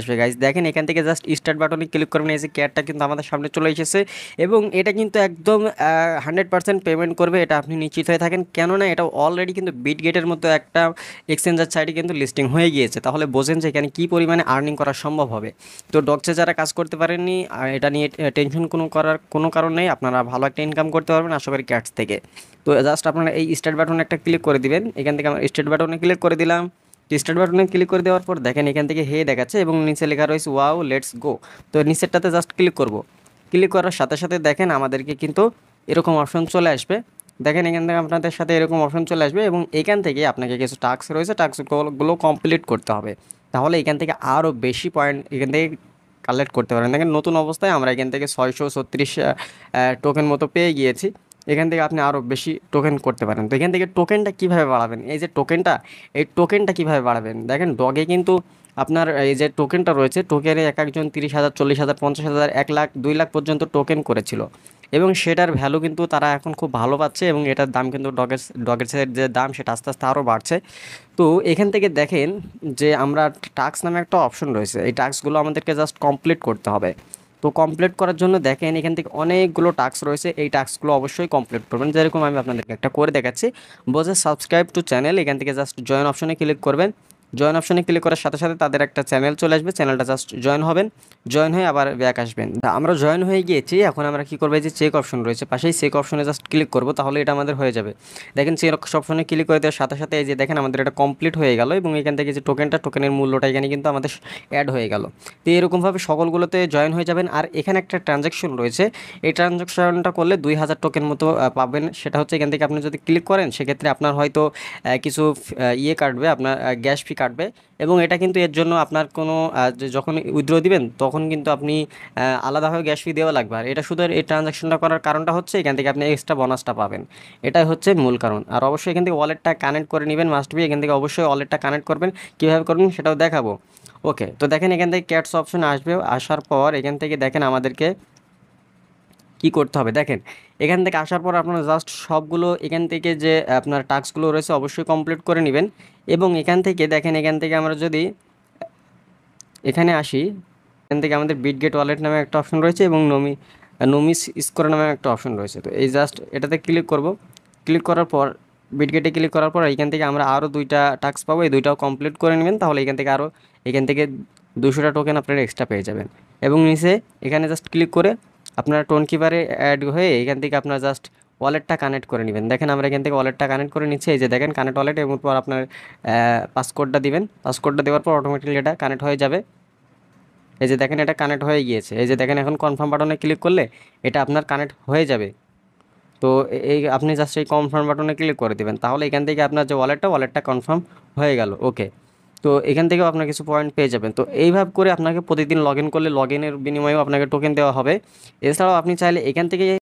অবশ্যই গাইস, দেখেন এখান থেকে জাস্ট স্টার্ট বাটনে ক্লিক করবেন, এই যে ক্যাটটা কিন্তু আমাদের সামনে চলে এসেছে এবং এটা কিন্তু একদম 100% পেমেন্ট করবে, এটা আপনি নিশ্চিত হয়ে থাকেন। কেননা এটা অলরেডি কিন্তু বিটগেটের মতো একটা এক্সচেঞ্জার সাইটে কিন্তু লিস্টিং হয়ে গিয়েছে, তাহলে বোঝেন যে এখানে কী পরিমাণে আর্নিং করা সম্ভব হবে। তো ডক্সে যারা কাজ করতে পারেননি, এটা নিয়ে টেনশন করার কোনো কারণ নেই, আপনারা ভালো একটা ইনকাম করতে পারবেন আশা করি ক্যাটস থেকে। তো জাস্ট আপনারা এই স্টার্ট বাটনে একটা ক্লিক করে দিবেন, এখান থেকে আমরা স্টার্ট বাটনে ক্লিক করে দিলাম। স্টার্ট বাটনে ক্লিক করে দেওয়ার পর দেখেন এখান থেকে হে দেখাচ্ছে এবং নিচে লেখা রয়েছে ওয়াও লেটস গো। তো নিচেরটাতে জাস্ট ক্লিক করব। ক্লিক করার সাথে সাথে দেখেন আমাদেরকে কিন্তু এরকম অপশন চলে আসবে। দেখেন এখান থেকে আপনাদের সাথে এরকম অপশন চলে আসবে এবং এখান থেকে আপনাকে কিছু টাস্ক রয়েছে, টাস্কগুলো কমপ্লিট করতে হবে। তাহলে এখান থেকে আরও বেশি পয়েন্ট এখান থেকে কালেক্ট করতে পারেন। দেখেন নতুন অবস্থায় আমরা এখান থেকে 636 টোকেন মতো পেয়ে গিয়েছি। এখান থেকে আপনি আরও বেশি টোকেন করতে পারেন। তো এখান থেকে টোকেনটা কীভাবে বাড়াবেন, এই যে টোকেনটা, এই টোকেনটা কীভাবে বাড়াবেন, দেখেন ডগে কিন্তু আপনার এই যে টোকেনটা রয়েছে, টোকেনে এক একজন 30,000, 40,000, 50,000, 1 লাখ, 2 লাখ পর্যন্ত টোকেন করেছিল এবং সেটার ভ্যালু কিন্তু তারা এখন খুব ভালো পাচ্ছে এবং এটার দাম কিন্তু ডগের যে দাম সেটা আস্তে আস্তে আরও বাড়ছে। তো এখান থেকে দেখেন যে আমরা টাস্ক নামে একটা অপশন রয়েছে, এই টাস্কগুলো আমাদেরকে জাস্ট কমপ্লিট করতে হবে। তো কমপ্লিট করার জন্য দেখেন এখান থেকে অনেকগুলো টাস্ক রয়েছে, এই টাস্কগুলো অবশ্যই কমপ্লিট করবেন। যেরকম আমি আপনাদেরকে একটা করে দেখাচ্ছি, বোঝে সাবস্ক্রাইব টু চ্যানেল, এখান থেকে জাস্ট জয়েন অপশনে ক্লিক করবেন। জয়েন অপশনে ক্লিক করার সাথে সাথে তাদের একটা চ্যানেল চলে আসবে, চ্যানেলটা জাস্ট জয়েন হবেন, জয়েন হয়ে আবার ব্যাক আসবেন। তা আমরা জয়েন হয়ে গিয়েছি, এখন আমরা কী করবো, এই যে চেক অপশন রয়েছে পাশেই, চেক অপশনে জাস্ট ক্লিক করবো, তাহলে এটা আমাদের হয়ে যাবে। দেখেন চেক অপশনে ক্লিক করে দেওয়ার সাথে সাথে এই যে দেখেন আমাদের এটা কমপ্লিট হয়ে গেল এবং এখান থেকে যে টোকেনের মূল্যটা এখানে কিন্তু আমাদের অ্যাড হয়ে গেল। তো এরকমভাবে সকলগুলোতে জয়েন হয়ে যাবেন। আর এখানে একটা ট্রানজ্যাকশন রয়েছে, এই ট্রানজ্যাকশনটা করলে 2,000 টোকেন মতো পাবেন। সেটা হচ্ছে এখান থেকে আপনি যদি ক্লিক করেন সেক্ষেত্রে আপনার হয়তো কিছু ইয়ে কাটবে, আপনার গ্যাস ফি কাটবে এবং এটা কিন্তু এর জন্য আপনার কোনো যখন উইথড্র দিবেন তখন কিন্তু আপনি আলাদাভাবে গ্যাস ফি দেওয়া লাগবে। আর এটা শুধু এই ট্রানজ্যাকশনটা করার কারণটা হচ্ছে এখান থেকে আপনি এক্সট্রা বোনাসটা পাবেন, এটাই হচ্ছে মূল কারণ। আর অবশ্যই এখান থেকে ওয়ালেটটা কানেক্ট করে নেবেন, মাস্ট বি, এখান থেকে অবশ্যই ওয়ালেটটা কানেক্ট করবেন, কীভাবে করবেন সেটাও দেখাবো। ওকে, তো দেখেন এখান থেকে ক্যাটস অপশন আসবে, আসার পর এখান থেকে দেখেন আমাদেরকে কি করতে হবে। দেখেন এখান থেকে আসার পর আপনারা জাস্ট সবগুলো এখান থেকে যে আপনার টাস্কগুলো রয়েছে অবশ্যই কমপ্লিট করে নেবেন এবং এখান থেকে দেখেন এখান থেকে আমরা যদি এখানে আসি, এখান থেকে আমাদের বিটগেট ওয়ালেট নামে একটা অপশন রয়েছে এবং নমিস স্কোর নামে একটা অপশন রয়েছে। তো এই জাস্ট এটাতে ক্লিক করব। ক্লিক করার পর বিটগেটে ক্লিক করার পর এখান থেকে আমরা আরও 2টা টাস্ক পাবো, এই 2টাও কমপ্লিট করে নেবেন, তাহলে এখান থেকে 200টা টোকেন আপনারা এক্সট্রা পেয়ে যাবেন। এবং নিচে এখানে জাস্ট ক্লিক করে আপনারা টোন কিপারে অ্যাড হয়ে এখান থেকে আপনারা জাস্ট ওয়ালেটটা কানেক্ট করে নেবেন। দেখেন আমরা এখান থেকে ওয়ালেটটা কানেক্ট করে নিচ্ছি, এই যে দেখেন কানেক্ট ওয়ালেট, এবং পর আপনার পাসকোডটা দিবেন, পাসকোডটা দেওয়ার পর অটোমেটিক্যালি এটা কানেক্ট হয়ে যাবে। এই যে দেখেন এটা কানেক্ট হয়ে গিয়েছে, এই যে দেখেন এখন কনফার্ম বাটনে ক্লিক করলে এটা আপনার কানেক্ট হয়ে যাবে। তো এই আপনি জাস্ট এই কনফার্ম বাটনে ক্লিক করে দেবেন, তাহলে এখান থেকে আপনার যে ওয়ালেটটা কনফার্ম হয়ে গেল। ওকে, তো এখান থেকেও আপনার কিছু পয়েন্ট পেয়ে যাবেন। তো এইভাবে করে আপনাকে প্রতিদিন লগ ইন করলে লগ ইনের বিনিময়েও আপনাকে টোকেন দেওয়া হবে। এছাড়াও আপনি চাইলে এখান থেকে